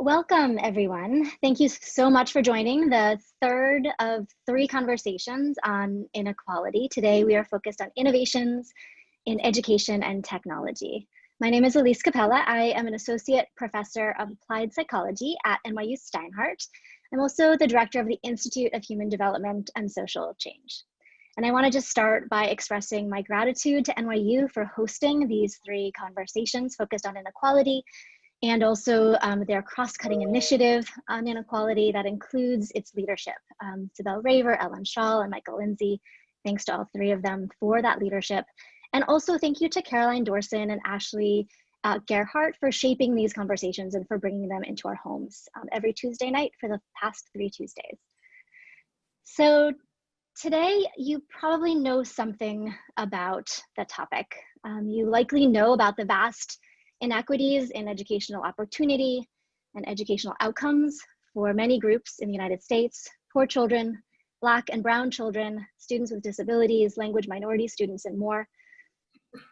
Welcome, everyone. Thank you so much for joining the third of 3 conversations on inequality. Today, we are focused on innovations in education and technology. My name is Elise Cappella. I am an associate professor of applied psychology at NYU Steinhardt. I'm also the director of the Institute of Human Development and Social Change. And I want to just start by expressing my gratitude to NYU for hosting these 3 conversations focused on inequality, and also their cross-cutting initiative on inequality that includes its leadership. Sibel Raver, Ellen Shaw, and Michael Lindsay, thanks to all 3 of them for that leadership. And also thank you to Caroline Dorson and Ashley Gerhardt for shaping these conversations and for bringing them into our homes every Tuesday night for the past 3 Tuesdays. So today, you probably know something about the topic. You likely know about the vast inequities in educational opportunity and educational outcomes for many groups in the United States: poor children, Black and brown children, students with disabilities, language minority students, and more.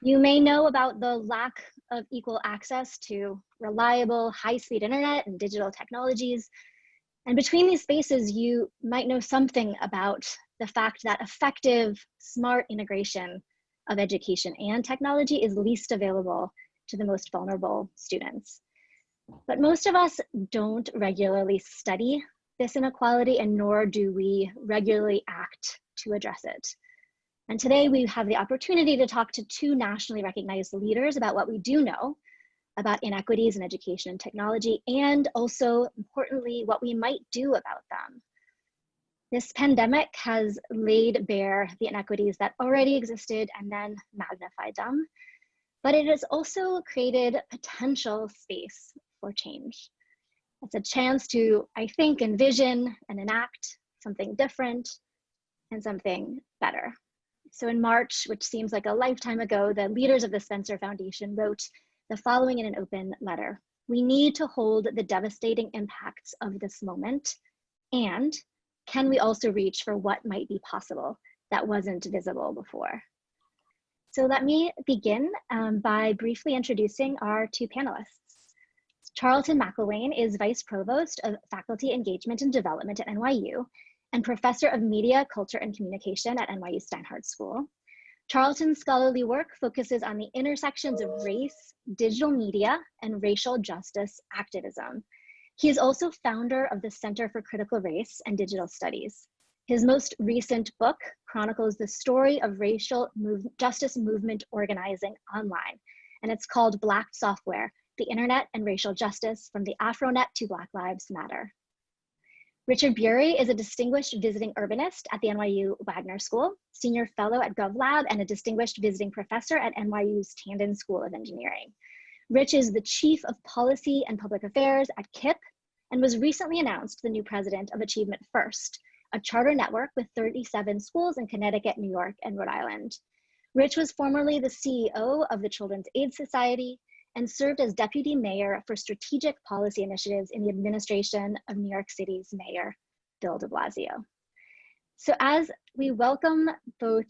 You may know about the lack of equal access to reliable, high-speed internet and digital technologies. And between these spaces, you might know something about the fact that effective, smart integration of education and technology is least available to the most vulnerable students. But most of us don't regularly study this inequality, and nor do we regularly act to address it. And today we have the opportunity to talk to 2 nationally recognized leaders about what we do know about inequities in education and technology, and also, importantly, what we might do about them. This pandemic has laid bare the inequities that already existed and then magnified them. But it has also created potential space for change. It's a chance to, I think, envision and enact something different and something better. So in March, which seems like a lifetime ago, the leaders of the Spencer Foundation wrote the following in an open letter: "We need to hold the devastating impacts of this moment, and can we also reach for what might be possible that wasn't visible before?" So let me begin by briefly introducing our 2 panelists. Charlton McIlwain is Vice Provost of Faculty Engagement and Development at NYU and Professor of Media, Culture, and Communication at NYU Steinhardt School. Charlton's scholarly work focuses on the intersections of race, digital media, and racial justice activism. He is also founder of the Center for Critical Race and Digital Studies. His most recent book chronicles the story of racial justice movement organizing online, and it's called Black Software: The Internet and Racial Justice from the Afronet to Black Lives Matter. Richard Buery is a distinguished visiting urbanist at the NYU Wagner School, senior fellow at GovLab, and a distinguished visiting professor at NYU's Tandon School of Engineering. Rich is the Chief of Policy and Public Affairs at KIPP and was recently announced the new president of Achievement First, a charter network with 37 schools in Connecticut, New York, and Rhode Island. Rich was formerly the CEO of the Children's Aid Society and served as deputy mayor for strategic policy initiatives in the administration of New York City's Mayor, Bill de Blasio. So as we welcome both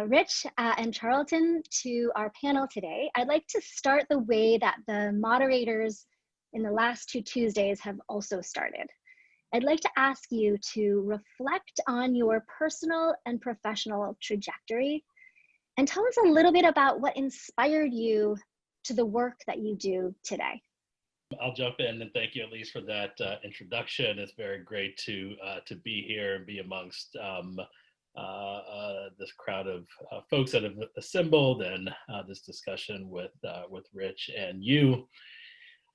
Rich and Charlton to our panel today, I'd like to start the way that the moderators in the last 2 Tuesdays have also started. I'd like to ask you to reflect on your personal and professional trajectory and tell us a little bit about what inspired you to the work that you do today. I'll jump in and thank you, Elise, for that introduction. It's very great to be here and be amongst this crowd of folks that have assembled and this discussion with Rich and you.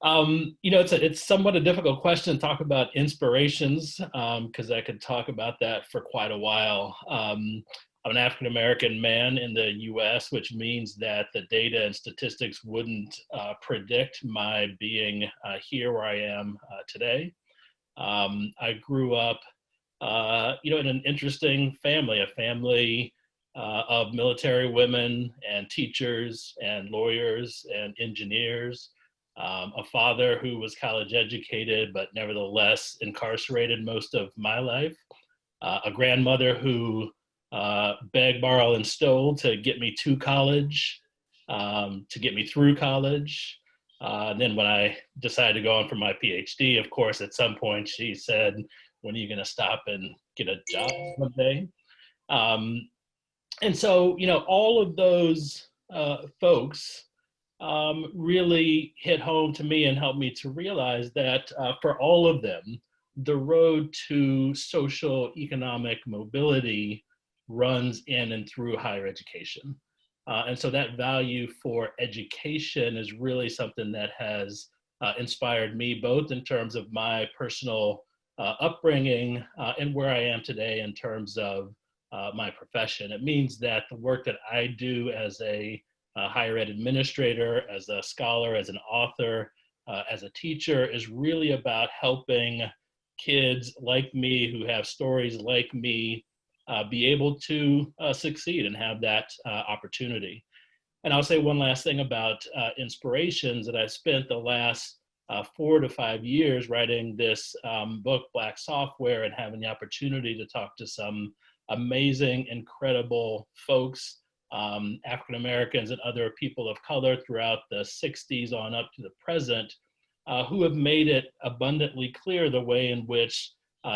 You know, it's somewhat a difficult question to talk about inspirations because I could talk about that for quite a while. I'm an African-American man in the US, which means that the data and statistics wouldn't predict my being here where I am today. I grew up, you know, in an interesting family, a family of military women and teachers and lawyers and engineers. A father who was college educated, but nevertheless incarcerated most of my life. A grandmother who begged, borrowed, and stole to get me to college, to get me through college. And then when I decided to go on for my PhD, of course, at some point she said, when are you going to stop and get a job one day? And so, all of those folks really hit home to me and helped me to realize that for all of them, the road to social economic mobility runs in and through higher education. And so that value for education is really something that has inspired me, both in terms of my personal upbringing and where I am today in terms of my profession. It means that the work that I do as a higher ed administrator, as a scholar, as an author, as a teacher is really about helping kids like me who have stories like me be able to succeed and have that opportunity. And I'll say one last thing about inspirations, that I spent the last 4 to 5 years writing this book, Black Software, and having the opportunity to talk to some amazing, incredible folks, African Americans and other people of color throughout the 60s on up to the present, who have made it abundantly clear the way in which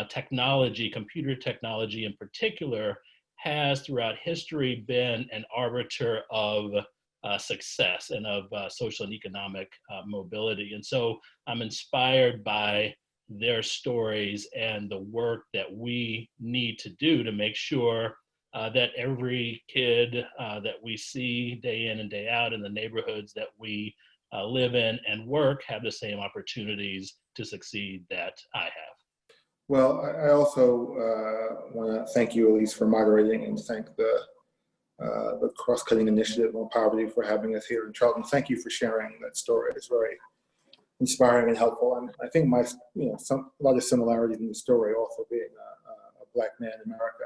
technology, computer technology in particular, has throughout history been an arbiter of success and of social and economic mobility. And so I'm inspired by their stories and the work that we need to do to make sure that every kid that we see day in and day out in the neighborhoods that we live in and work have the same opportunities to succeed that I have. Well, I also want to thank you, Elise, for moderating, and thank the Cross-Cutting Initiative on Poverty for having us here in Charlton. Thank you for sharing that story. It's very inspiring and helpful. And I think a lot of similarities in the story, also being a Black man in America.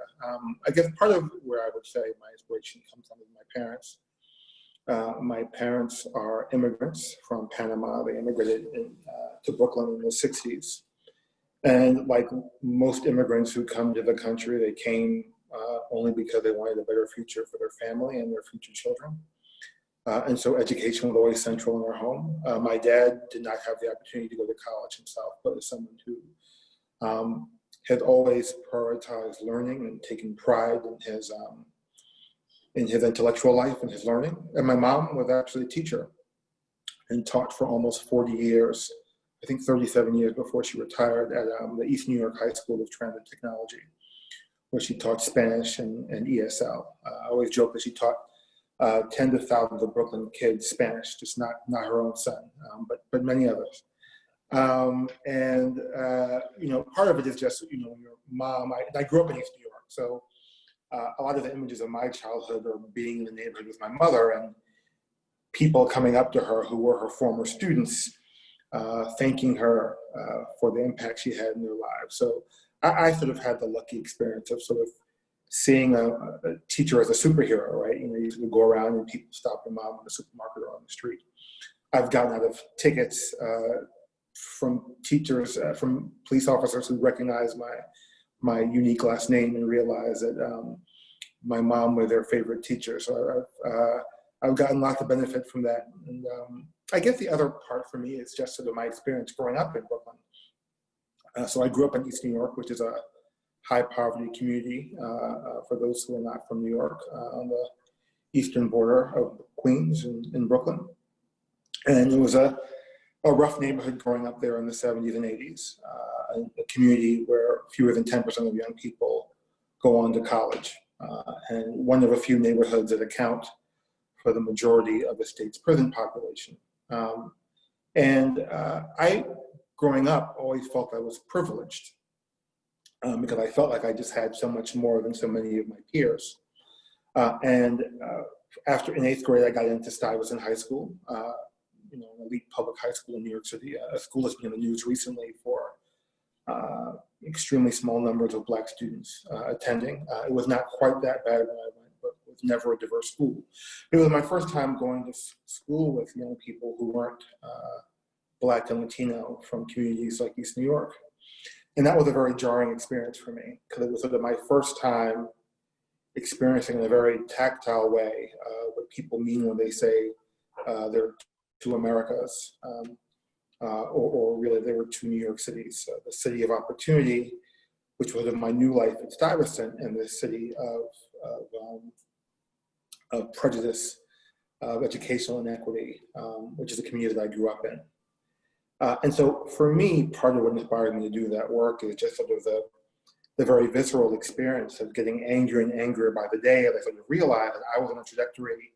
I guess part of where I would say my inspiration comes from my parents. My parents are immigrants from Panama. They immigrated to Brooklyn in the 60s. And like most immigrants who come to the country, they came only because they wanted a better future for their family and their future children. And so education was always central in our home. My dad did not have the opportunity to go to college himself, but as someone who had always prioritized learning and taken pride in his intellectual life and his learning. And my mom was actually a teacher and taught for almost 40 years, I think 37 years before she retired, at the East New York High School of Transit Technology, where she taught Spanish and ESL. I always joke that she taught tens of thousands of Brooklyn kids Spanish, just not her own son, but many others. Part of it is just, your mom, I grew up in East New York, so a lot of the images of my childhood are being in the neighborhood with my mother and people coming up to her who were her former students, thanking her for the impact she had in their lives. So I sort of had the lucky experience of sort of seeing a teacher as a superhero, right? You would go around and people stop your mom in the supermarket or on the street. I've gotten out of tickets from teachers, from police officers who recognize my unique last name and realize that my mom was their favorite teacher. So I've gotten lots of benefit from that. And I guess the other part for me is just sort of my experience growing up in Brooklyn. So I grew up in East New York, which is a high poverty community for those who are not from New York, on the eastern border of Queens in Brooklyn. And it was a rough neighborhood growing up there in the 70s and 80s, a community where fewer than 10% of young people go on to college, and one of a few neighborhoods that account for the majority of the state's prison population. I, growing up, always felt I was privileged because I felt like I just had so much more than so many of my peers. After in 8th grade, I got into Stuyvesant High School, an elite public high school in New York City, a school that's been in the news recently for extremely small numbers of Black students attending. It was not quite that bad when I went, but it was never a diverse school. It was my first time going to school with young people who weren't Black and Latino from communities like East New York. And that was a very jarring experience for me, because it was sort of my first time experiencing in a very tactile way what people mean when they say they're two Americas, or really there were two New York cities, the city of opportunity, which was of my new life at Stuyvesant, and the city of prejudice, of educational inequity, which is a community that I grew up in. And so for me, part of what inspired me to do that work is just sort of the very visceral experience of getting angrier and angrier by the day, as I sort of realized that I was on a trajectory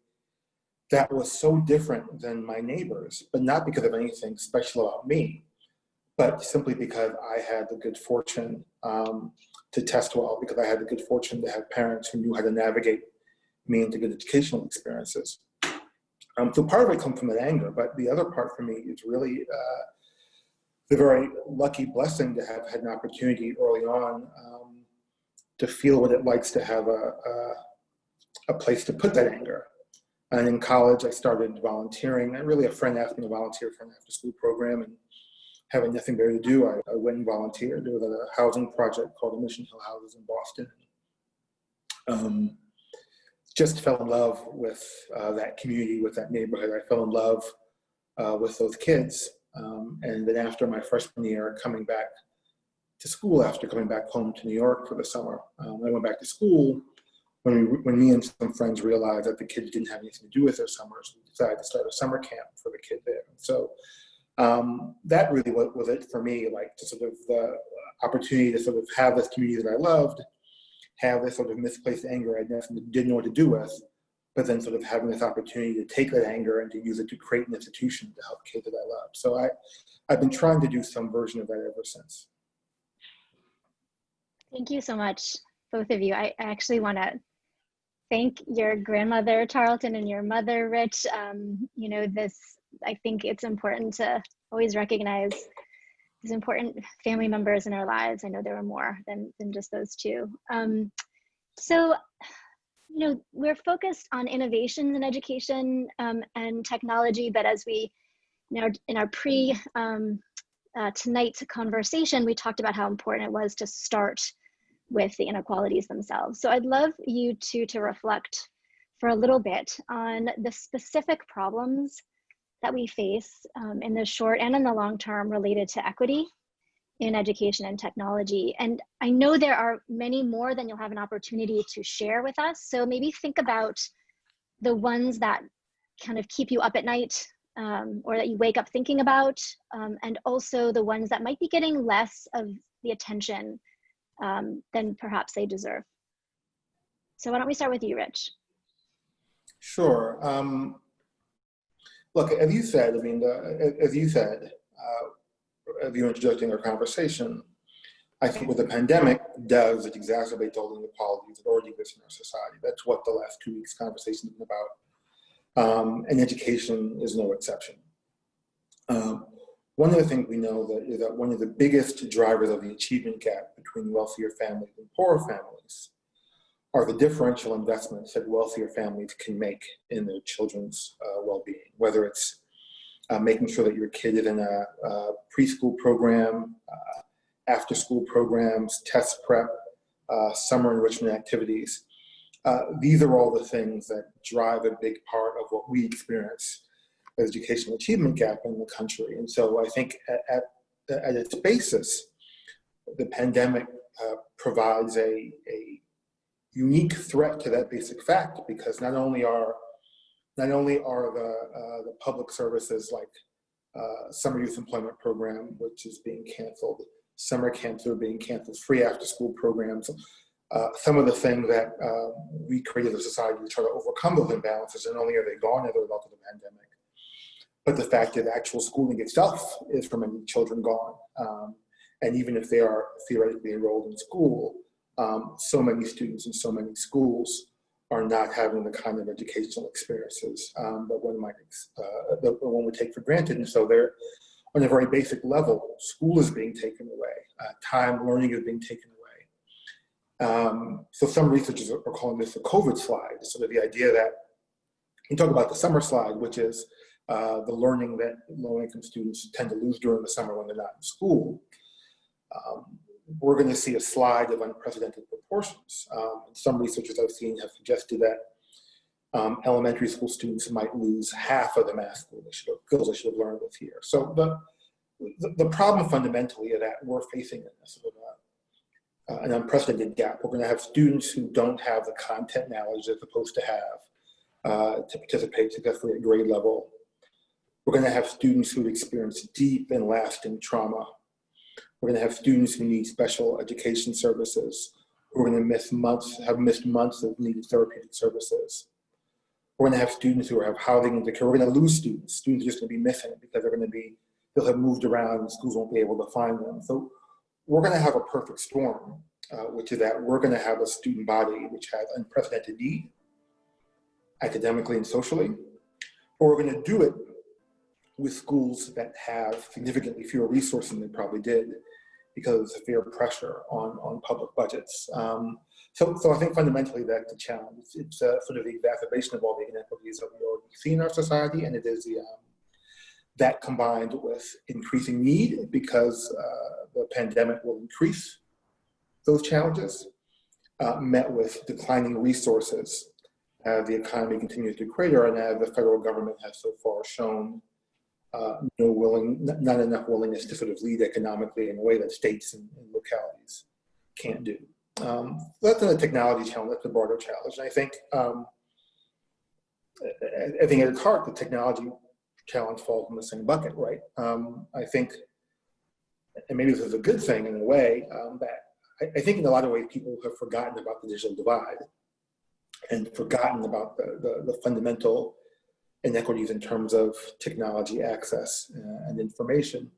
that was so different than my neighbors, but not because of anything special about me, but simply because I had the good fortune to test well, because I had the good fortune to have parents who knew how to navigate me into good educational experiences. So part of it comes from that anger, but the other part for me is really the very lucky blessing to have had an opportunity early on to feel what it likes to have a place to put that anger. And in college, I started volunteering. And really, a friend asked me to volunteer for an after-school program, and having nothing better to do, I went and volunteered. There was a housing project called the Mission Hill Houses in Boston. Just fell in love with that community, with that neighborhood. I fell in love with those kids. And then after my freshman year, coming back to school, after coming back home to New York for the summer, I went back to school. When me and some friends realized that the kids didn't have anything to do with their summers, we decided to start a summer camp for the kids there. And so that really was it for me, like to sort of the opportunity to sort of have this community that I loved, have this sort of misplaced anger I didn't know what to do with, but then sort of having this opportunity to take that anger and to use it to create an institution to help kids that I love. So I've been trying to do some version of that ever since. Thank you so much, both of you. I actually want to thank your grandmother, Charlton, and your mother, Rich. You know, I think it's important to always recognize these important family members in our lives. I know there were more than just those two. So, you know, we're focused on innovations in education and technology, but as we, in our tonight's conversation, we talked about how important it was to start with the inequalities themselves. So I'd love you two to reflect for a little bit on the specific problems that we face in the short and in the long term related to equity in education and technology. And I know there are many more than you'll have an opportunity to share with us. So maybe think about the ones that kind of keep you up at night or that you wake up thinking about, and also the ones that might be getting less of the attention than perhaps they deserve. So why don't we start with you, Rich? Sure. Look, as you said, as you were introducing our conversation, I think what the pandemic does, it exacerbates all the inequalities that already exist in our society. That's what the last 2 weeks' conversation has been about. And education is no exception. One of the things we know is that one of the biggest drivers of the achievement gap between wealthier families and poorer families are the differential investments that wealthier families can make in their children's well-being, whether it's making sure that your kid is in a preschool program, after-school programs, test prep, summer enrichment activities. These are all the things that drive a big part of what we experience as educational achievement gap in the country. And so I think at its basis, the pandemic provides a unique threat to that basic fact, because not only are the public services like summer youth employment program, which is being canceled, summer camps are being canceled, free after school programs, some of the things that we created as a society to try to overcome those imbalances, and not only are they gone as a result of the pandemic, but the fact that actual schooling itself is for many children gone. And even if they are theoretically enrolled in school, so many students in so many schools are not having the kind of educational experiences that one would take for granted. And so they're, on a very basic level, school is being taken away, time learning is being taken away. So some researchers are calling this the COVID slide, sort of the idea that you talk about the summer slide, which is the learning that low-income students tend to lose during the summer when they're not in school. We're going to see a slide of unprecedented proportions. Some researchers I've seen have suggested that elementary school students might lose half of the math skills they should have learned this year. So the problem fundamentally is that we're facing an unprecedented gap. We're going to have students who don't have the content knowledge they're supposed to have to participate successfully at grade level. We're going to have students who experience deep and lasting trauma. We're going to have students who need special education services. We're going to have missed months of needed therapeutic services. We're going to have students who have housing insecurity. We're going to lose students. Students are just going to be missing because they'll have moved around and schools won't be able to find them. So we're going to have a perfect storm, which is that we're going to have a student body which has unprecedented need, academically and socially, or we're going to do it with schools that have significantly fewer resources than they probably did because of severe pressure on public budgets. So I think fundamentally that's the challenge. It's sort of the exacerbation of all the inequities that we already see in our society, and it is that combined with increasing need because the pandemic will increase those challenges, met with declining resources as the economy continues to crater and as the federal government has so far shown not enough willingness to sort of lead economically in a way that states and localities can't do. That's not a technology challenge, that's a broader challenge. And I think at its heart, the technology challenge falls in the same bucket, right? I think, and maybe this is a good thing in a way, that I think in a lot of ways people have forgotten about the digital divide and forgotten about the fundamental inequities in terms of technology access and information.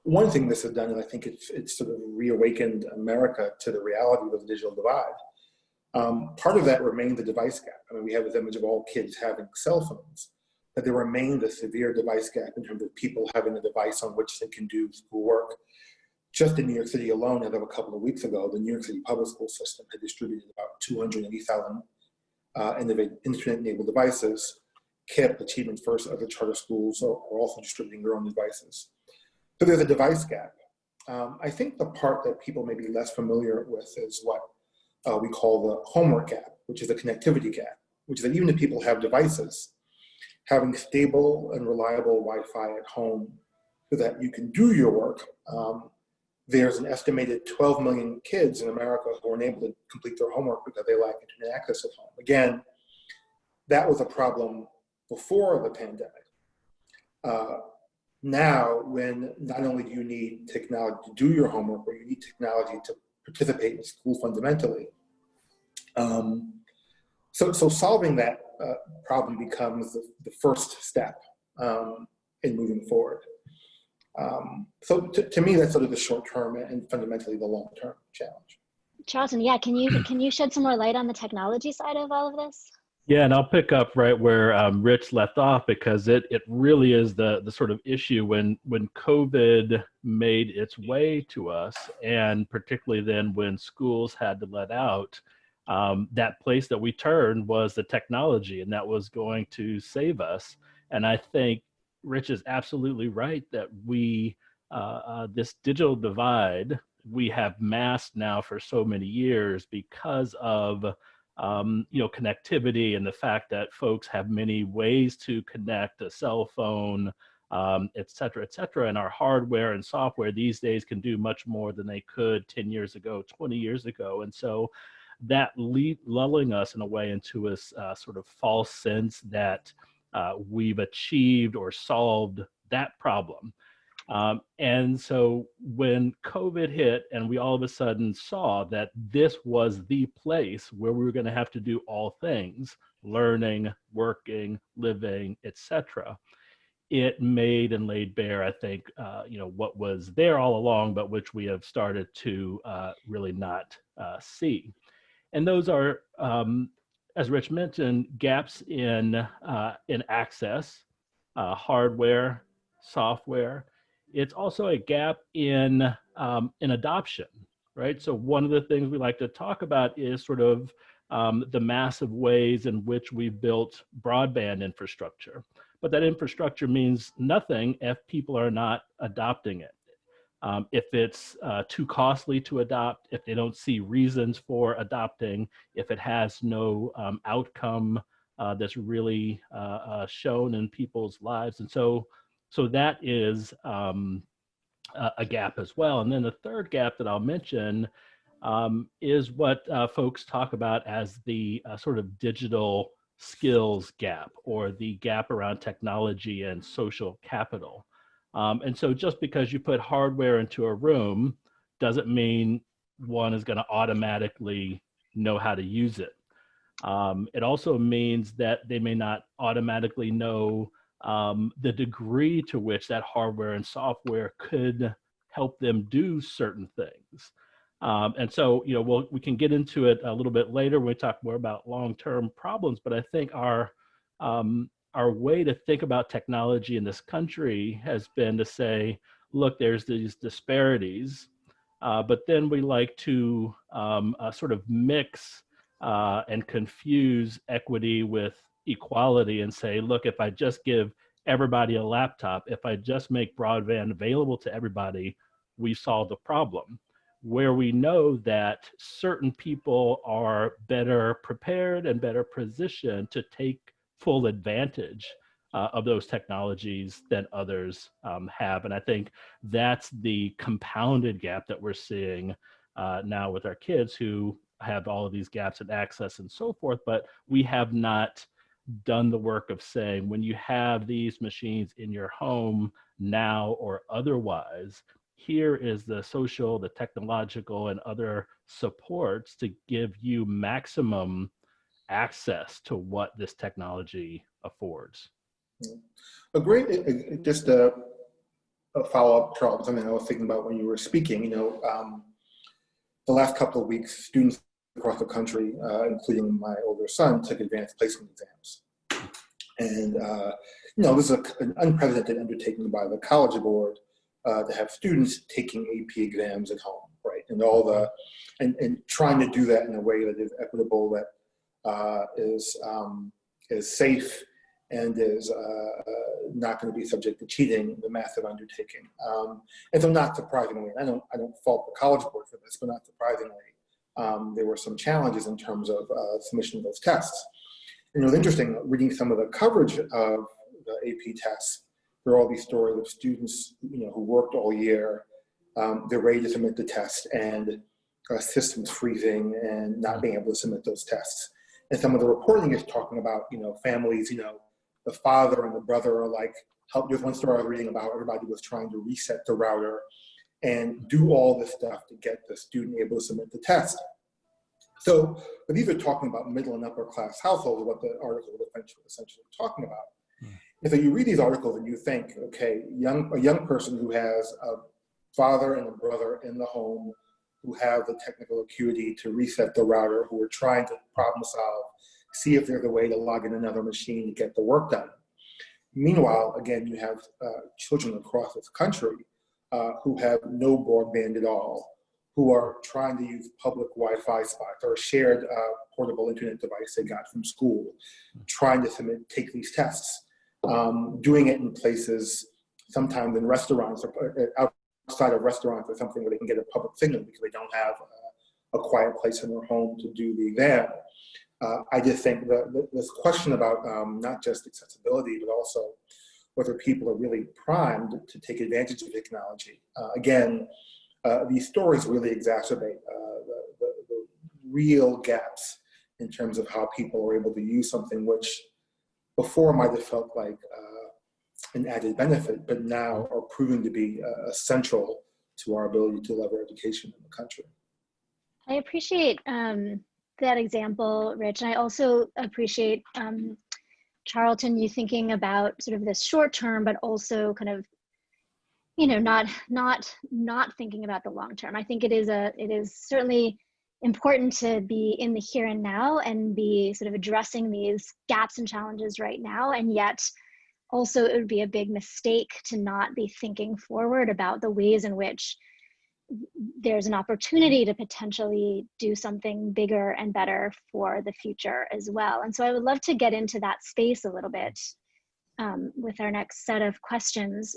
One thing this has done, and I think it's sort of reawakened America to the reality of the digital divide. Part of that remains the device gap. I mean, we have this image of all kids having cell phones, but there remains a severe device gap in terms of people having a device on which they can do schoolwork. Just in New York City alone, as of a couple of weeks ago, the New York City public school system had distributed about 280,000 internet-enabled devices. KIPP, Achievement First, other charter schools are also distributing their own devices. So there's a device gap. I think the part that people may be less familiar with is what we call the homework gap, which is a connectivity gap, which is that even if people have devices, having stable and reliable Wi-Fi at home so that you can do your work. There's an estimated 12 million kids in America who are unable to complete their homework because they lack internet access at home. Again, that was a problem before the pandemic. Now, when not only do you need technology to do your homework, but you need technology to participate in school fundamentally. So solving that problem becomes the first step in moving forward. So to me, that's sort of the short-term and fundamentally the long-term challenge. Charlton, yeah, can you shed some more light on the technology side of all of this? Yeah, and I'll pick up right where Rich left off, because it really is the sort of issue when COVID made its way to us, and particularly then when schools had to let out, that place that we turned was the technology, and that was going to save us. And I think Rich is absolutely right that we, this digital divide, we have masked now for so many years because of connectivity and the fact that folks have many ways to connect, a cell phone, et cetera, and our hardware and software these days can do much more than they could 10 years ago, 20 years ago. And so that lulling us in a way into a sort of false sense that we've achieved or solved that problem. And so when COVID hit and we all of a sudden saw that this was the place where we were going to have to do all things, learning, working, living, etc., it made and laid bare, I think, what was there all along, but which we have started to really not see. And those are, as Rich mentioned, gaps in access, hardware, software. It's also a gap in adoption, right? So one of the things we like to talk about is sort of the massive ways in which we've built broadband infrastructure. But that infrastructure means nothing if people are not adopting it. If it's too costly to adopt, if they don't see reasons for adopting, if it has no outcome that's really shown in people's lives. And so that is a gap as well. And then the third gap that I'll mention is what folks talk about as the sort of digital skills gap, or the gap around technology and social capital. And so just because you put hardware into a room doesn't mean one is going to automatically know how to use it. It also means that they may not automatically know the degree to which that hardware and software could help them do certain things. And so, we can get into it a little bit later when we talk more about long-term problems, but I think our way to think about technology in this country has been to say, look, there's these disparities, but then we like to sort of mix and confuse equity with equality and say, look, if I just give everybody a laptop, if I just make broadband available to everybody, we've solved the problem. Where we know that certain people are better prepared and better positioned to take full advantage of those technologies than others have. And I think that's the compounded gap that we're seeing now with our kids, who have all of these gaps in access and so forth, but we have not done the work of saying, when you have these machines in your home now or otherwise, here is the social, the technological, and other supports to give you maximum access to what this technology affords. A great, just a follow-up, Charlton, something I was thinking about when you were speaking. The last couple of weeks, students across the country, including my older son, took advanced placement exams. And, this is an unprecedented undertaking by the College Board to have students taking AP exams at home, right? And and trying to do that in a way that is equitable, that is safe, and is not going to be subject to cheating, the massive undertaking. And so, not surprisingly, I don't fault the College Board for this, but not surprisingly, there were some challenges in terms of submission of those tests. And it was interesting reading some of the coverage of the AP tests. There are all these stories of students, who worked all year. They're ready to submit the test, and systems freezing and not being able to submit those tests. And some of the reporting is talking about, families, the father and the brother are like, there's one story I was reading about, everybody was trying to reset the router and do all this stuff to get the student able to submit the test. So, but these are talking about middle and upper class households, what the article was essentially talking about. And so you read these articles and you think, okay, a young person who has a father and a brother in the home who have the technical acuity to reset the router, who are trying to problem solve, see if there's a way to log in another machine to get the work done. Meanwhile, again, you have children across this country who have no broadband at all, who are trying to use public Wi-Fi spots or a shared portable internet device they got from school, trying to take these tests, doing it in places, sometimes in restaurants or outside of restaurants or something where they can get a public signal because they don't have a quiet place in their home to do the exam. I just think that this question about not just accessibility, but also whether people are really primed to take advantage of technology. Again, these stories really exacerbate the real gaps in terms of how people are able to use something which before might have felt like an added benefit, but now are proven to be essential to our ability to deliver education in the country. I appreciate that example, Rich. And I also appreciate, Charlton, you thinking about sort of this short term, but also kind of, not thinking about the long term. I think it is certainly important to be in the here and now and be sort of addressing these gaps and challenges right now. And yet also it would be a big mistake to not be thinking forward about the ways in which there's an opportunity to potentially do something bigger and better for the future as well. And so I would love to get into that space a little bit with our next set of questions.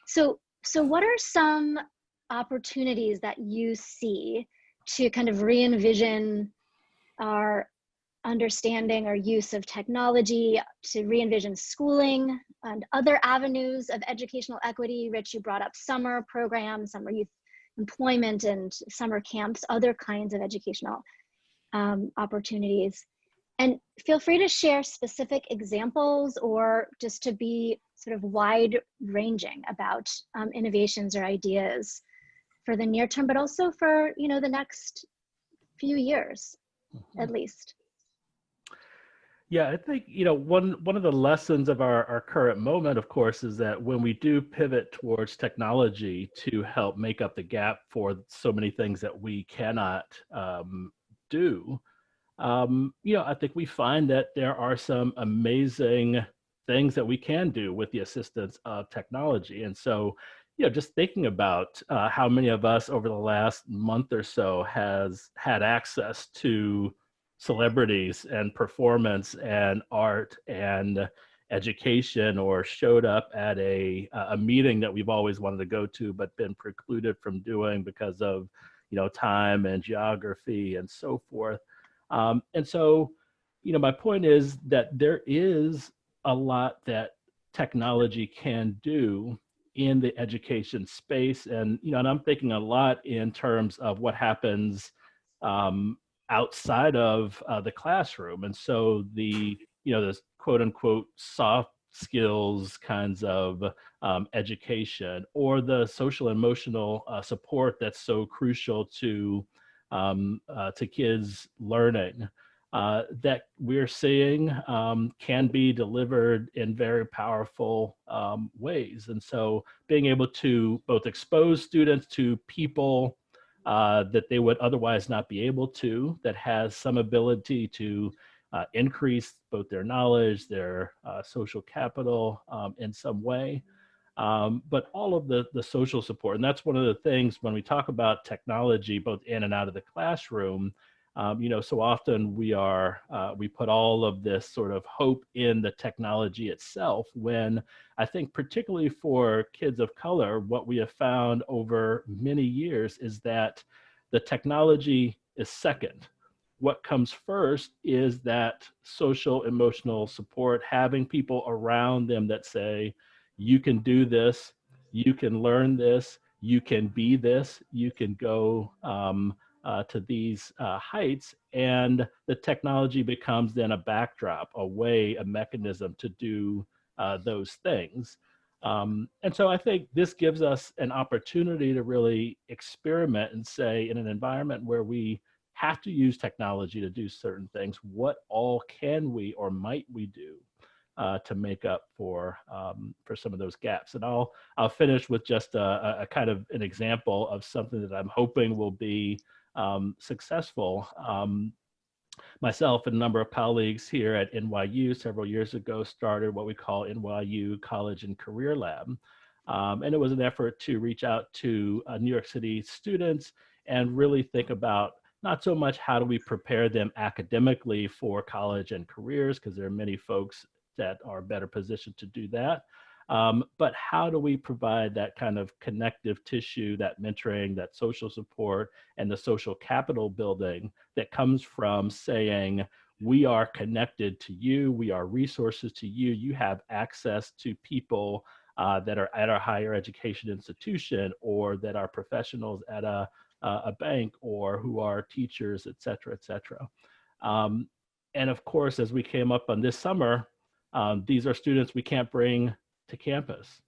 So what are some opportunities that you see to kind of re-envision our understanding or use of technology, to re-envision schooling and other avenues of educational equity? Rich, you brought up summer programs, summer youth employment and summer camps, other kinds of educational opportunities. And feel free to share specific examples or just to be sort of wide ranging about innovations or ideas for the near term, but also for, you know, the next few years, at least. Yeah, I think, you know, one of the lessons of our current moment, of course, is that when we do pivot towards technology to help make up the gap for so many things that we cannot do, you know, I think we find that there are some amazing things that we can do with the assistance of technology. And so, you know, just thinking about how many of us over the last month or so has had access to celebrities and performance and art and education, or showed up at a meeting that we've always wanted to go to but been precluded from doing because of, you know, time and geography and so forth. And so, you know, my point is that there is a lot that technology can do in the education space. And, you know, and I'm thinking a lot in terms of what happens outside of the classroom. And so the, you know, this quote unquote soft skills kinds of education, or the social emotional support that's so crucial to kids learning, that we're seeing can be delivered in very powerful ways. And so being able to both expose students to people that they would otherwise not be able to, that has some ability to increase both their knowledge, their social capital in some way, but all of the social support. And that's one of the things when we talk about technology, both in and out of the classroom, you know, so often we put all of this sort of hope in the technology itself, when I think particularly for kids of color, what we have found over many years is that the technology is second. What comes first is that social emotional support, having people around them that say, you can do this, you can learn this, you can be this, you can go to these heights, and the technology becomes then a backdrop, a way, a mechanism to do those things. And so I think this gives us an opportunity to really experiment and say, in an environment where we have to use technology to do certain things, what all can we or might we do to make up for some of those gaps? And I'll finish with just a kind of an example of something that I'm hoping will be successful. Myself and a number of colleagues here at NYU several years ago started what we call NYU College and Career Lab. And it was an effort to reach out to New York City students and really think about not so much how do we prepare them academically for college and careers, because there are many folks that are better positioned to do that. But how do we provide that kind of connective tissue, that mentoring, that social support, and the social capital building that comes from saying, we are connected to you, we are resources to you, you have access to people that are at our higher education institution, or that are professionals at a bank, or who are teachers, et cetera, et cetera. And of course, as we came up on this summer, these are students we can't bring to campus.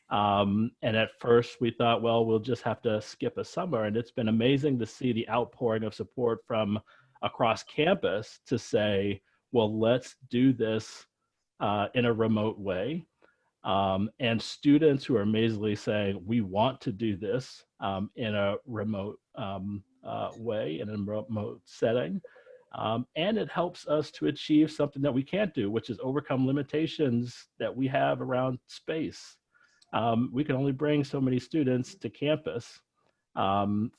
And at first we thought, well, we'll just have to skip a summer. And it's been amazing to see the outpouring of support from across campus to say, well, let's do this in a remote way. And students who are amazingly saying, we want to do this in a remote way, in a remote setting. And it helps us to achieve something that we can't do, which is overcome limitations that we have around space. We can only bring so many students to campus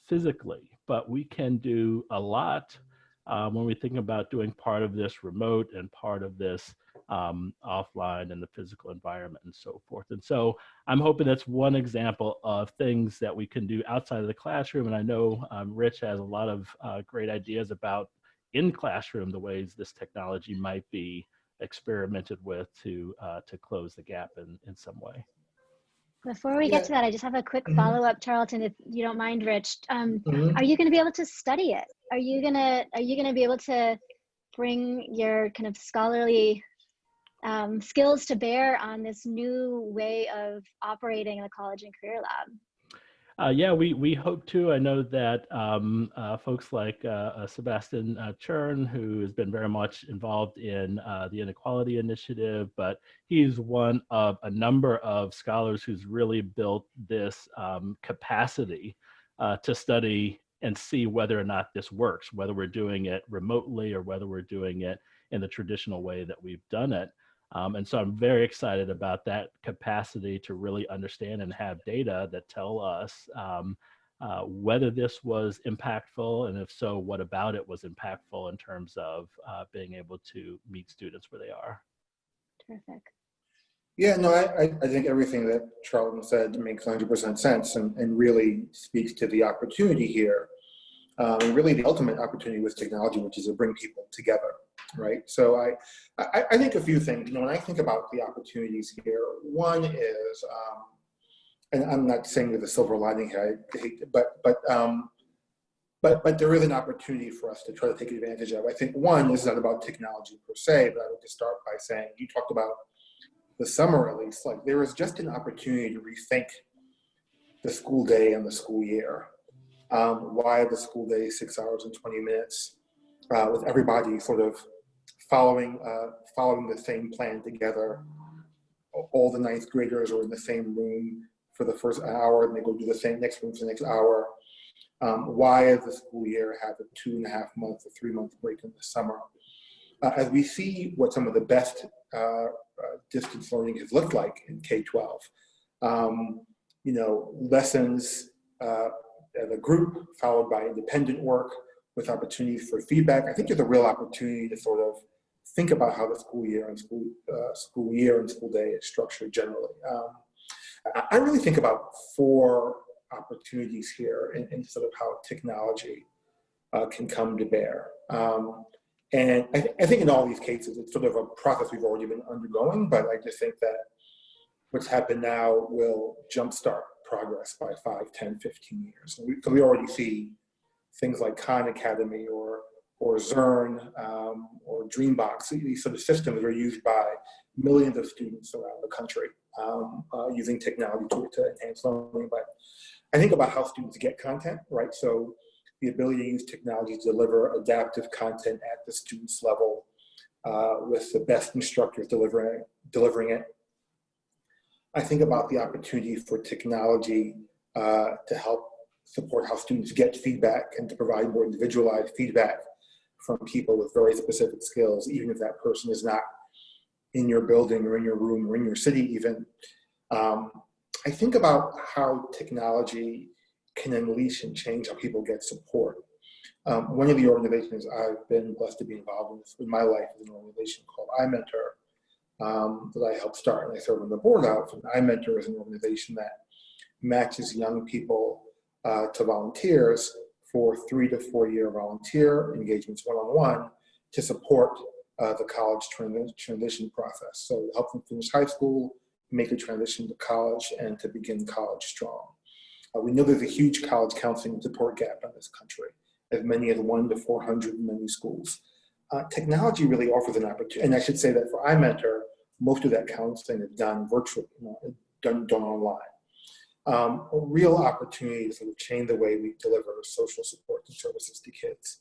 physically, but we can do a lot when we think about doing part of this remote and part of this offline in the physical environment and so forth. And so I'm hoping that's one example of things that we can do outside of the classroom. And I know Rich has a lot of great ideas about in classroom, the ways this technology might be experimented with to close the gap in some way. Before we get to that, I just have a quick follow-up, Charlton, if you don't mind, Rich. Are you going to be able to study it? Are you gonna be able to bring your kind of scholarly skills to bear on this new way of operating the College and Career Lab? Yeah, we hope to. I know that folks like Sebastian Churn, who has been very much involved in the Inequality Initiative, but he's one of a number of scholars who's really built this capacity to study and see whether or not this works, whether we're doing it remotely or whether we're doing it in the traditional way that we've done it. And so I'm very excited about that capacity to really understand and have data that tell us whether this was impactful, and if so, what about it was impactful in terms of being able to meet students where they are. Terrific. Yeah, no, I think everything that Charlton said makes 100% sense and really speaks to the opportunity here. And really the ultimate opportunity with technology, which is to bring people together, right? So I think a few things, when I think about the opportunities here, one is, and I'm not saying with a silver lining here, I hate it, but there is an opportunity for us to try to take advantage of. I think one, this is not about technology per se, but I would just start by saying, you talked about the summer at least, like there is just an opportunity to rethink the school day and the school year. Why the school day 6 hours and 20 minutes with everybody sort of following the same plan together. All the ninth graders are in the same room for the first hour and they go do the same next room for the next hour. Why does the school year have a 2.5 month or 3 month break in the summer? As we see what some of the best distance learning has looked like in K-12, lessons as a group followed by independent work with opportunities for feedback. I think there's a real opportunity to sort of think about how the school year and school day is structured generally. I really think about 4 opportunities here in sort of how technology can come to bear. And I think in all these cases, it's sort of a process we've already been undergoing, but I just think that what's happened now will jumpstart progress by 5, 10, 15 years. So we already see things like Khan Academy or Zern or Dreambox. These sort of systems are used by millions of students around the country using technology to enhance learning. But I think about how students get content, right? So the ability to use technology to deliver adaptive content at the student's level with the best instructors delivering it. I think about the opportunity for technology to help support how students get feedback and to provide more individualized feedback from people with very specific skills, even if that person is not in your building or in your room or in your city even. I think about how technology can unleash and change how people get support. One of the organizations I've been blessed to be involved in my life is an organization called iMentor that I helped start and I serve on the board of. And iMentor is an organization that matches young people to volunteers for 3 to 4 year volunteer engagements one-on-one to support the college transition process. So help them finish high school, make the transition to college, and to begin college strong. We know there's a huge college counseling and support gap in this country, as many as 1 to 400 in many schools. Technology really offers an opportunity, and I should say that for iMentor, most of that counseling is done virtually, done online. A real opportunity to sort of change the way we deliver social support and services to kids.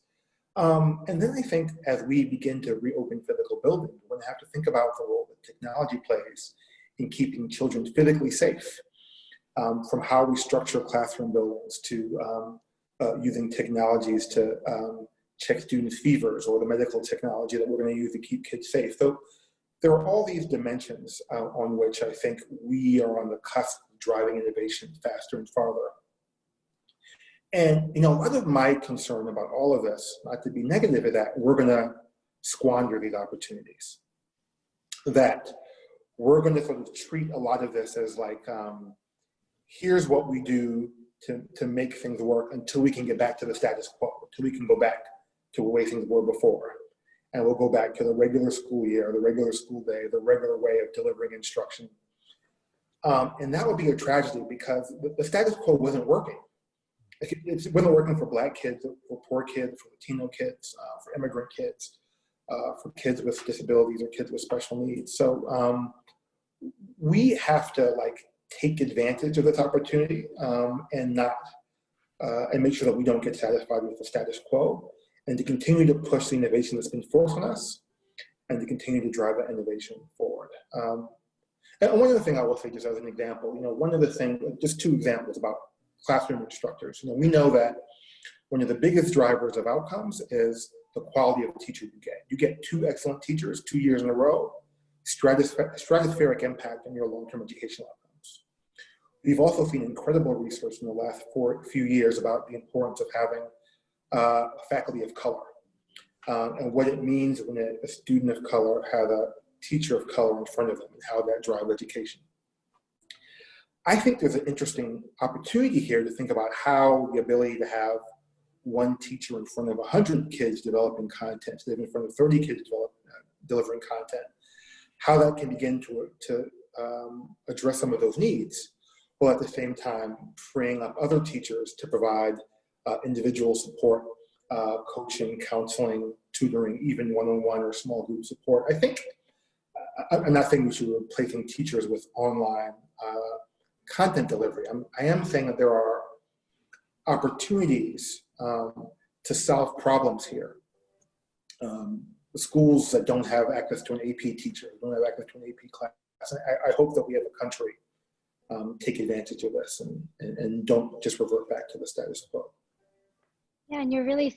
And then I think as we begin to reopen physical buildings, we're going to have to think about the role that technology plays in keeping children physically safe, from how we structure classroom buildings to using technologies to check students' fevers, or the medical technology that we're going to use to keep kids safe. So there are all these dimensions on which I think we are on the cusp of driving innovation faster and farther. And a lot of my concern about all of this, not to be negative, is that we're going to squander these opportunities. that we're going to sort of treat a lot of this as like, here's what we do to make things work until we can get back to the status quo, until we can go back to the way things were before. And we'll go back to the regular school year, the regular school day, the regular way of delivering instruction. And that would be a tragedy because the status quo wasn't working. It wasn't working for Black kids, for poor kids, for Latino kids, for immigrant kids, for kids with disabilities or kids with special needs. So we have to like take advantage of this opportunity and make sure that we don't get satisfied with the status quo, and to continue to push the innovation that's been forced on us, and to continue to drive that innovation forward. And one other thing I will say, just as an example, one of the things, just two examples about classroom instructors. We know that one of the biggest drivers of outcomes is the quality of the teacher you get. You get 2 excellent teachers 2 years in a row, stratospheric impact on your long-term educational outcomes. We've also seen incredible research in the last few years about the importance of having a faculty of color and what it means when a student of color has a teacher of color in front of them and how that drives education. I think there's an interesting opportunity here to think about how the ability to have one teacher in front of 100 kids developing content, instead of in front of 30 kids delivering content, how that can begin to address some of those needs, while at the same time freeing up other teachers to provide individual support, coaching, counseling, tutoring, even one-on-one or small group support. I think, I'm not saying we should be replacing teachers with online content delivery. I am saying that there are opportunities to solve problems here. The schools that don't have access to an AP teacher, don't have access to an AP class, I hope that we as a country take advantage of this and don't just revert back to the status quo. Yeah, and you're really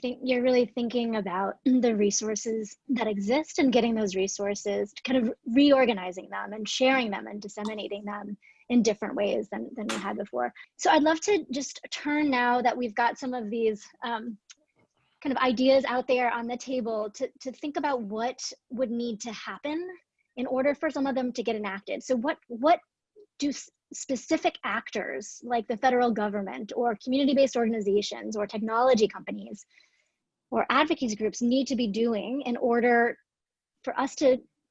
thinking about the resources that exist and getting those resources, kind of reorganizing them and sharing them and disseminating them in different ways than we had before. So I'd love to just turn, now that we've got some of these kind of ideas out there on the table, to think about what would need to happen in order for some of them to get enacted. So what do specific actors like the federal government or community-based organizations or technology companies or advocacy groups need to be doing in order for us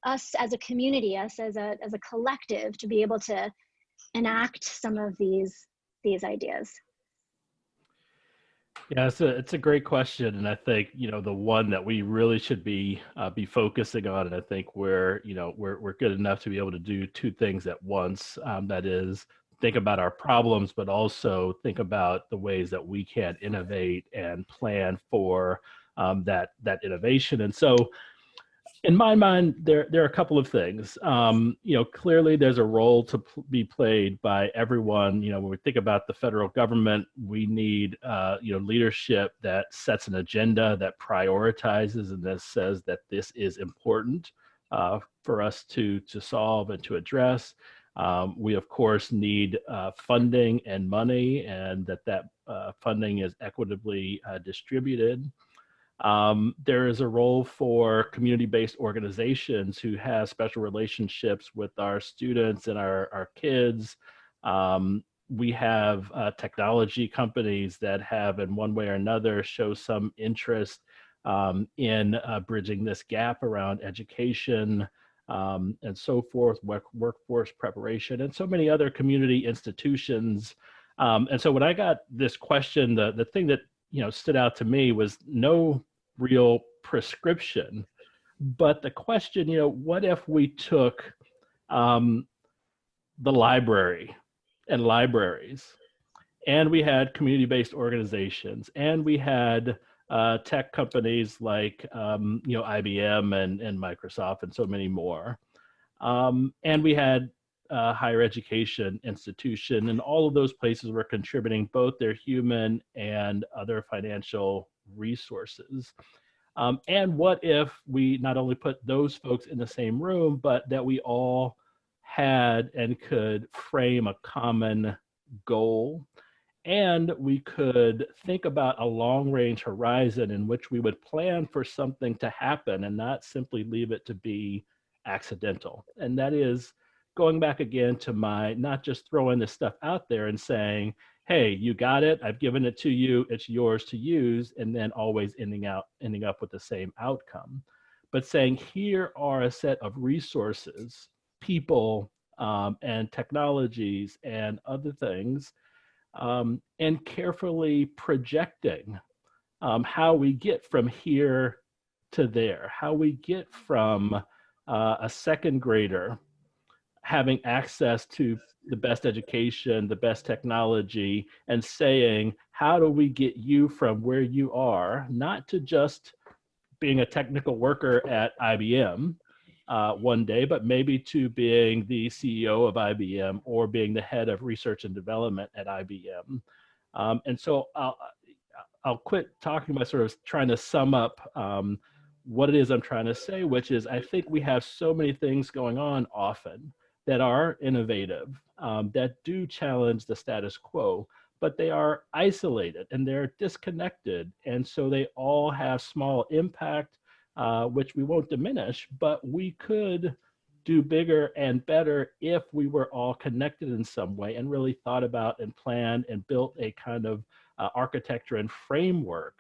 as a community, us as a collective, to be able to enact some of these ideas? Yeah, it's a great question, and I think the one that we really should be focusing on, and I think we're good enough to be able to do 2 things at once. That is, think about our problems, but also think about the ways that we can innovate and plan for that innovation. And so, in my mind, there are a couple of things. Clearly there's a role to be played by everyone. When we think about the federal government, we need leadership that sets an agenda, that prioritizes, and that says that this is important for us to solve and to address. We of course need funding and money, and that funding is equitably distributed. There is a role for community-based organizations who have special relationships with our students and our kids. We have technology companies that have, in one way or another, show some interest in bridging this gap around education and so forth, workforce preparation, and so many other community institutions. And so when I got this question, the thing that stood out to me was no real prescription, but the question, what if we took the library and libraries, and we had community-based organizations, and we had tech companies like IBM and Microsoft and so many more, and we had higher education institution, and all of those places were contributing both their human and other financial resources. And what if we not only put those folks in the same room, but that we all had and could frame a common goal, and we could think about a long-range horizon in which we would plan for something to happen and not simply leave it to be accidental. And that is going back again to my not just throwing this stuff out there and saying, hey, you got it, I've given it to you, it's yours to use, and then always ending up with the same outcome. But saying, here are a set of resources, people, and technologies and other things, and carefully projecting how we get from here to there, how we get from a second grader having access to the best education, the best technology, and saying, how do we get you from where you are, not to just being a technical worker at IBM one day, but maybe to being the CEO of IBM or being the head of research and development at IBM. And so I'll quit talking about sort of trying to sum up what it is I'm trying to say, which is I think we have so many things going on often that are innovative, that do challenge the status quo, but they are isolated and they're disconnected. And so they all have small impact, which we won't diminish, but we could do bigger and better if we were all connected in some way and really thought about and planned and built a kind of architecture and framework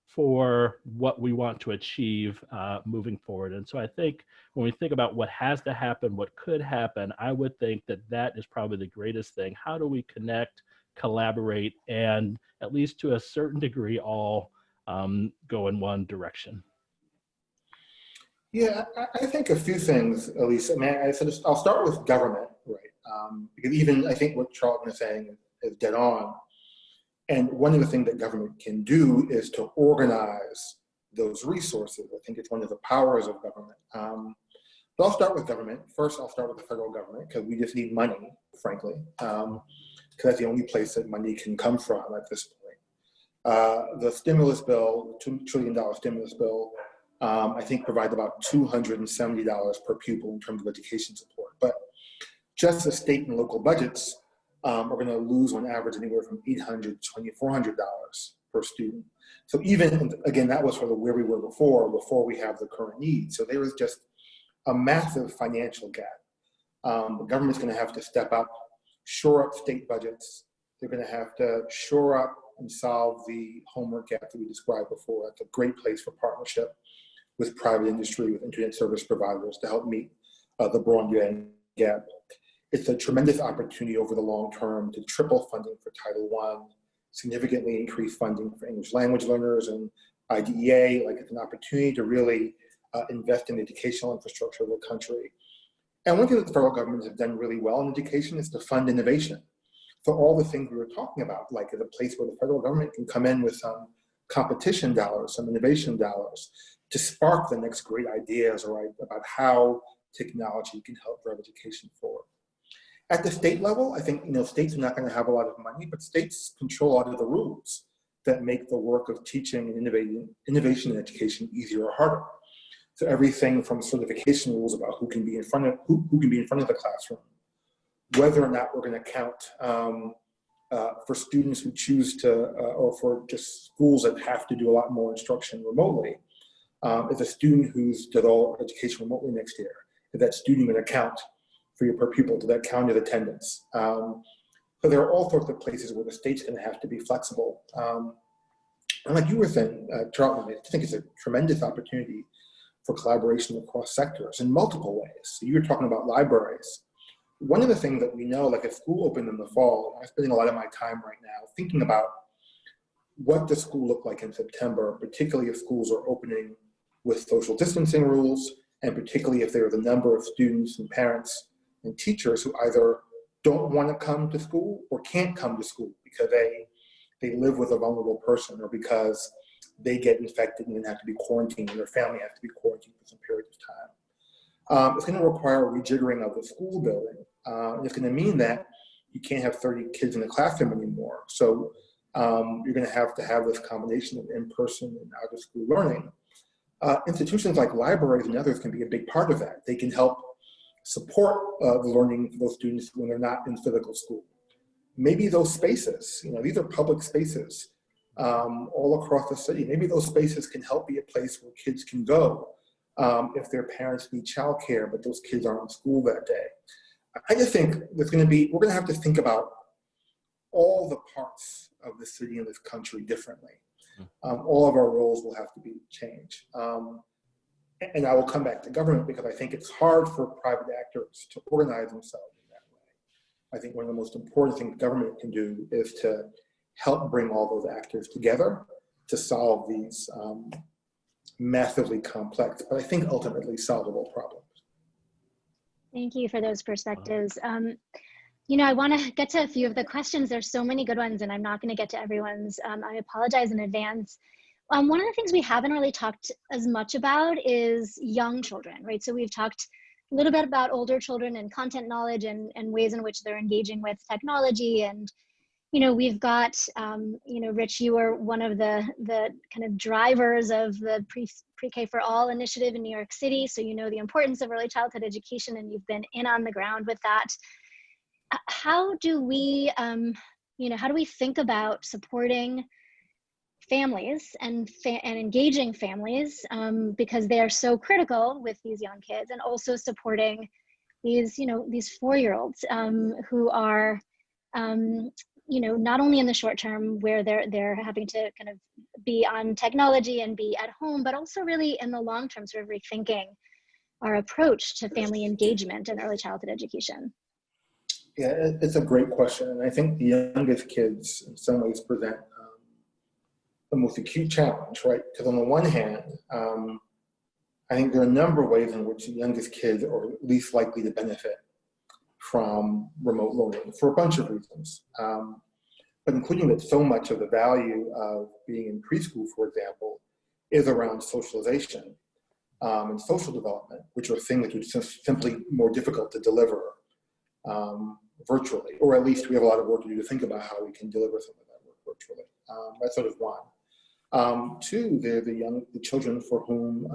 for what we want to achieve moving forward. And so I think when we think about what has to happen, what could happen, I would think that that is probably the greatest thing. How do we connect, collaborate, and at least to a certain degree, all go in one direction? Yeah, I think a few things, Elise. I mean, I'll start with government, right? Because even I think what Charlton is saying is dead on. And one of the things that government can do is to organize those resources. I think it's one of the powers of government. But I'll start with government. First, I'll start with the federal government because we just need money, frankly, because that's the only place that money can come from at this point. The stimulus bill, the $2 trillion stimulus bill, I think provides about $270 per pupil in terms of education support. But just the state and local budgets are going to lose on average anywhere from $800 to $2,400 per student. So even, again, that was for where we were before we have the current need. So there was just a massive financial gap. The government's going to have to step up, shore up state budgets. They're going to have to shore up and solve the homework gap that we described before. That's a great place for partnership with private industry, with internet service providers to help meet the broadband gap. It's a tremendous opportunity over the long term to triple funding for Title I, significantly increase funding for English language learners and IDEA. Like, it's an opportunity to really invest in the educational infrastructure of the country. And one thing that the federal government has done really well in education is to fund innovation. So all the things we were talking about, like as a place where the federal government can come in with some competition dollars, some innovation dollars, to spark the next great ideas or about how technology can help drive education forward. At the state level, I think states are not going to have a lot of money, but states control a lot of the rules that make the work of teaching and innovation in education easier or harder. So everything from certification rules about who can be in front of the classroom, whether or not we're going to count for students who choose to, or for just schools that have to do a lot more instruction remotely. If a student who's did all education remotely next year, is that student going to count for your per pupil? Did that count as attendance? So there are all sorts of places where the state's going to have to be flexible. And like you were saying, Charlton, I think it's a tremendous opportunity for collaboration across sectors in multiple ways. So you were talking about libraries. One of the things that we know, like if school opened in the fall, I'm spending a lot of my time right now thinking about what does school look like in September, particularly if schools are opening with social distancing rules, and particularly if there is a number of students and parents and teachers who either don't want to come to school or can't come to school because they live with a vulnerable person or because they get infected and then have to be quarantined and their family has to be quarantined for some period of time. It's going to require a rejiggering of the school building. And it's going to mean that you can't have 30 kids in the classroom anymore. So you're going to have this combination of in-person and out-of-school learning. Institutions like libraries and others can be a big part of that. They can help support the learning for those students when they're not in physical school. Maybe those spaces, these are public spaces all across the city. Maybe those spaces can help be a place where kids can go if their parents need childcare, but those kids aren't in school that day. I just think we're going to have to think about all the parts of the city and this country differently. All of our roles will have to be changed. And I will come back to government because I think it's hard for private actors to organize themselves in that way. I think one of the most important things government can do is to help bring all those actors together to solve these massively complex, but I think ultimately solvable problems. Thank you for those perspectives. You know, I want to get to a few of the questions. There's so many good ones, and I'm not going to get to everyone's. I apologize in advance. One of the things we haven't really talked as much about is young children, right? So we've talked a little bit about older children and content knowledge and ways in which they're engaging with technology. And, you know, we've got, you know, Rich, you were one of the kind of drivers of the Pre-K for All initiative in New York City. So you know the importance of early childhood education, and you've been in on the ground with that. How do we, you know, how do we think about supporting families and engaging families because they are so critical with these young kids, and also supporting these, you know, these 4-year-olds who are, you know, not only in the short term where they're having to kind of be on technology and be at home, but also really in the long term, sort of rethinking our approach to family engagement and early childhood education. Yeah, it's a great question. And I think the youngest kids in some ways present the most acute challenge, right? Because on the one hand, I think there are a number of ways in which the youngest kids are least likely to benefit from remote learning for a bunch of reasons. But including that so much of the value of being in preschool, for example, is around socialization and social development, which are things which are simply more difficult to deliver virtually, or at least we have a lot of work to do to think about how we can deliver some of that work virtually. That's sort of one. Two, they're the children for whom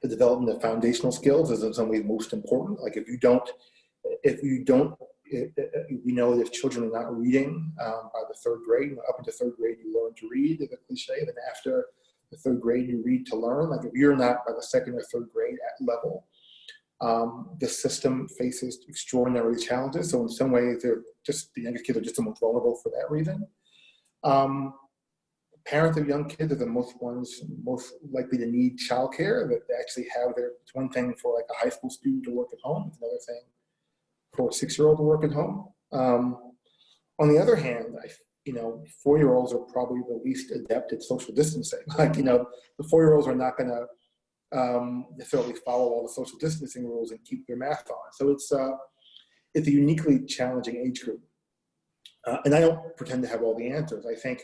the development of foundational skills is in some ways most important. Like we know that if children are not reading by the 3rd grade, up into 3rd grade, you learn to read, is a cliche. Then after the 3rd grade, you read to learn. Like if you're not by the 2nd or 3rd grade at level, the system faces extraordinary challenges. So in some ways, the youngest kids are just the most vulnerable for that reason. Parents of young kids are the most likely to need childcare. That they actually have it's one thing for like a high school student to work at home. It's another thing for a 6-year-old to work at home. On the other hand, 4-year-olds are probably the least adept at social distancing. Like, you know, the 4-year-olds are not going to necessarily follow all the social distancing rules and keep their mask on. So it's a uniquely challenging age group. And I don't pretend to have all the answers. I think,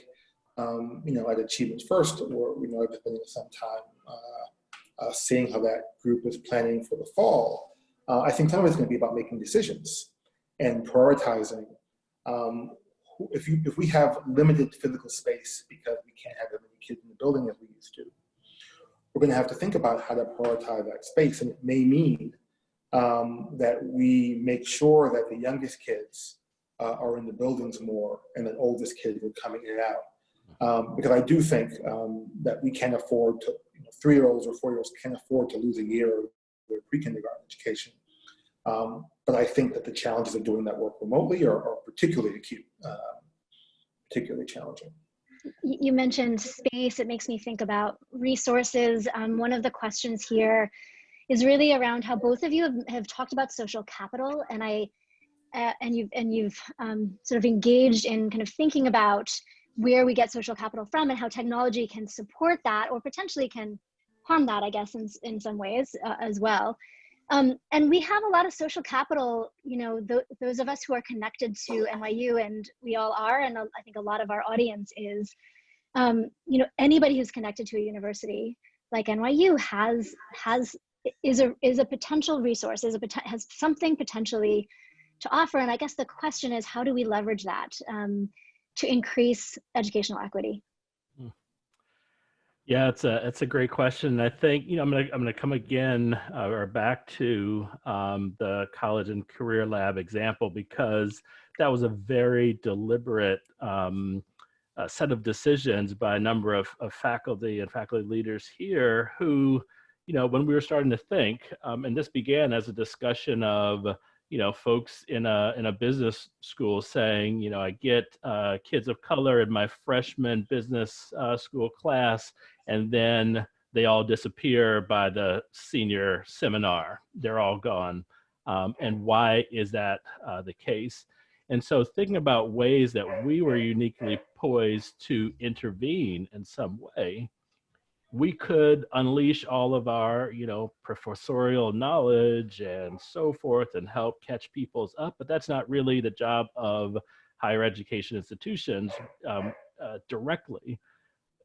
you know, at Achievements First, or, you know, I've been spending some time seeing how that group is planning for the fall. I think some of it's going to be about making decisions and prioritizing. If we have limited physical space because we can't have as many kids in the building as we used to, we're going to have to think about how to prioritize that space. And it may mean that we make sure that the youngest kids are in the buildings more and the oldest kids are coming in and out. Because I do think that we can't afford to, 3-year-olds or 4-year-olds can't afford to lose a year of their pre-kindergarten education. But I think that the challenges of doing that work remotely are particularly acute, particularly challenging. You mentioned space. It makes me think about resources. One of the questions here is really around how both of you have talked about social capital, and you've sort of engaged in kind of thinking about where we get social capital from and how technology can support that or potentially can harm that, I guess, in some ways as well. And we have a lot of social capital, those of us who are connected to NYU, and we all are, and I think a lot of our audience is, anybody who's connected to a university like NYU is a potential resource, has something potentially to offer. And I guess the question is, how do we leverage that to increase educational equity? Yeah, it's a great question. I think I'm gonna come again or back to the college and career lab example, because that was a very deliberate set of decisions by a number of faculty and faculty leaders here who when we were starting to think, and this began as a discussion of, folks in a business school saying, I get kids of color in my freshman business school class, and then they all disappear by the senior seminar. They're all gone. And why is that the case? And so thinking about ways that we were uniquely poised to intervene in some way, we could unleash all of our, professorial knowledge and so forth and help catch people's up, but that's not really the job of higher education institutions directly.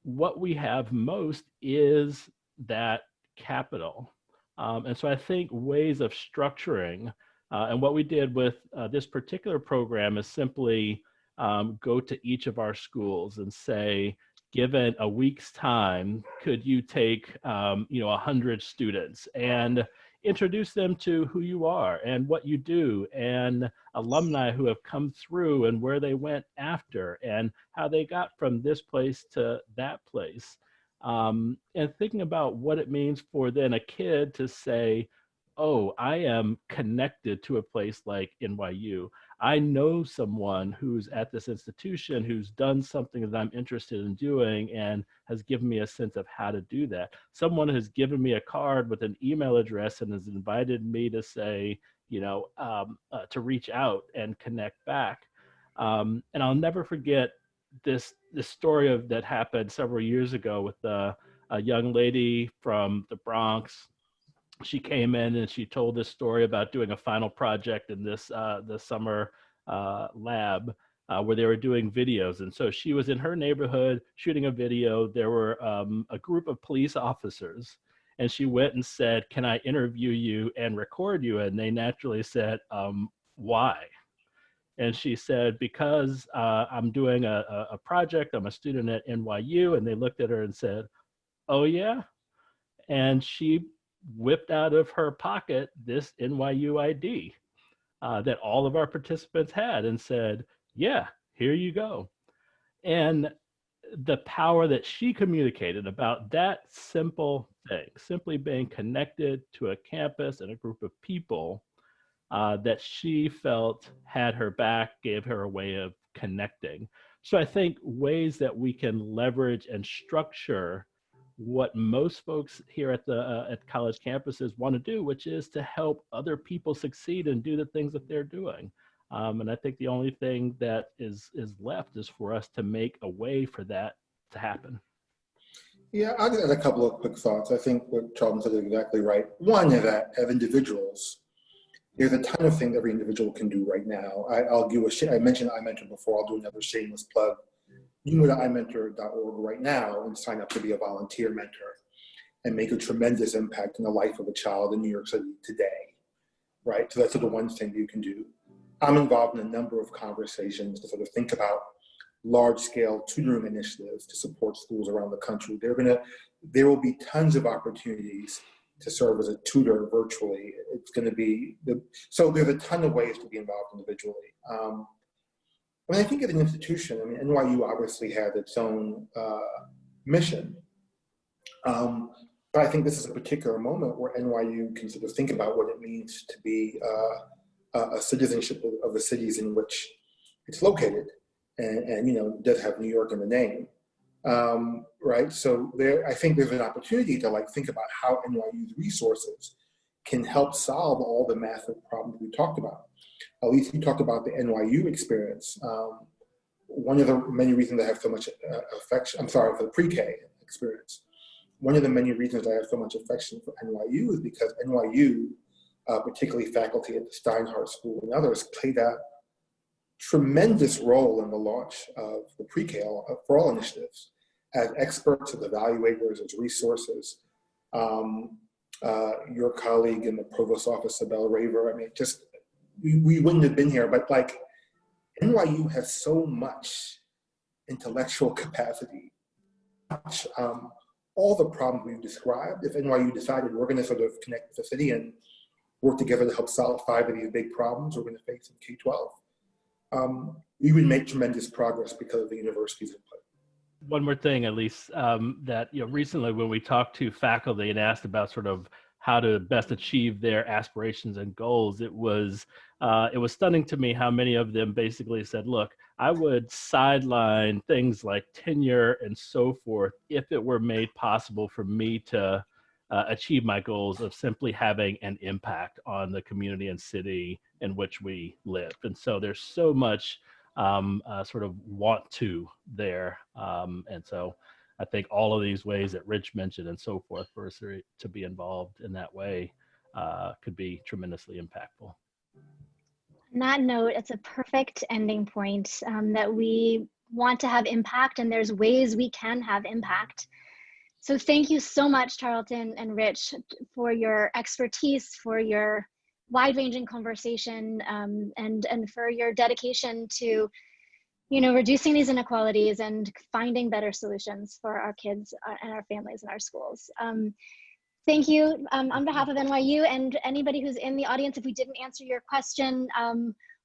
What we have most is that capital. And so I think ways of structuring, and what we did with this particular program is simply go to each of our schools and say, given a week's time, could you take 100 students and introduce them to who you are and what you do, and alumni who have come through and where they went after and how they got from this place to that place. And thinking about what it means for then a kid to say, oh, I am connected to a place like NYU. I know someone who's at this institution who's done something that I'm interested in doing and has given me a sense of how to do that. Someone has given me a card with an email address and has invited me to say, to reach out and connect back. And I'll never forget this story that happened several years ago with a young lady from the Bronx. She came in and she told this story about doing a final project in this summer lab where they were doing videos. And so she was in her neighborhood shooting a video. There were a group of police officers, and she went and said, can I interview you and record you? And they naturally said, why? And she said, because I'm doing a project, I'm a student at NYU. And they looked at her and said, oh yeah? And she whipped out of her pocket this NYU ID that all of our participants had and said, yeah, here you go. And the power that she communicated about that simple thing, simply being connected to a campus and a group of people that she felt had her back, gave her a way of connecting. So I think ways that we can leverage and structure what most folks here at college campuses want to do, which is to help other people succeed and do the things that they're doing. And I think the only thing that is left is for us to make a way for that to happen. Yeah, I'll just add a couple of quick thoughts. I think what Charlton said is exactly right. One is that as individuals, there's a ton of things every individual can do right now. I'll give I mentioned iMentor before. I'll do another shameless plug. You can go to imentor.org right now and sign up to be a volunteer mentor and make a tremendous impact in the life of a child in New York City today, right? So that's sort of one thing you can do. I'm involved in a number of conversations to sort of think about large-scale tutoring initiatives to support schools around the country. There will be tons of opportunities to serve as a tutor virtually. It's going to be, so there's a ton of ways to be involved individually. I think at an institution, NYU obviously had its own mission, but I think this is a particular moment where NYU can sort of think about what it means to be a citizenship of the cities in which it's located, and does have New York in the name, right? So I think there's an opportunity to think about how NYU's resources can help solve all the massive problems we talked about. Elise, you talked about the NYU experience. One of the many reasons I have so much affection, for the pre-K experience. One of the many reasons I have so much affection for NYU is because NYU, particularly faculty at the Steinhardt School and others, played a tremendous role in the launch of the pre-K for All initiatives as experts, as evaluators, as resources. Your colleague in the Provost office, Abel Raver, we wouldn't have been here, but NYU has so much intellectual capacity. All the problems we've described, if NYU decided we're going to sort of connect with the city and work together to help solve 5 of these big problems we're going to face in K-12, we would make tremendous progress because of the university's input. One more thing, Elise, that recently when we talked to faculty and asked about sort of how to best achieve their aspirations and goals, it was stunning to me how many of them basically said, look, I would sideline things like tenure and so forth if it were made possible for me to achieve my goals of simply having an impact on the community and city in which we live. And so there's so much sort of want to there. And so I think all of these ways that Rich mentioned and so forth for us to be involved in that way could be tremendously impactful. On that note, it's a perfect ending point, that we want to have impact and there's ways we can have impact. So thank you so much, Charlton and Rich, for your expertise, for your wide-ranging conversation, and for your dedication to reducing these inequalities and finding better solutions for our kids and our families and our schools. Thank you on behalf of NYU and anybody who's in the audience. If we didn't answer your question,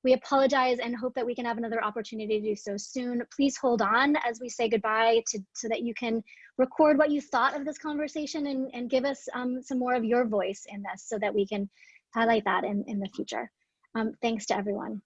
we apologize and hope that we can have another opportunity to do so soon. Please hold on as we say goodbye so that you can record what you thought of this conversation and give us some more of your voice in this so that we can highlight that in the future. Thanks to everyone.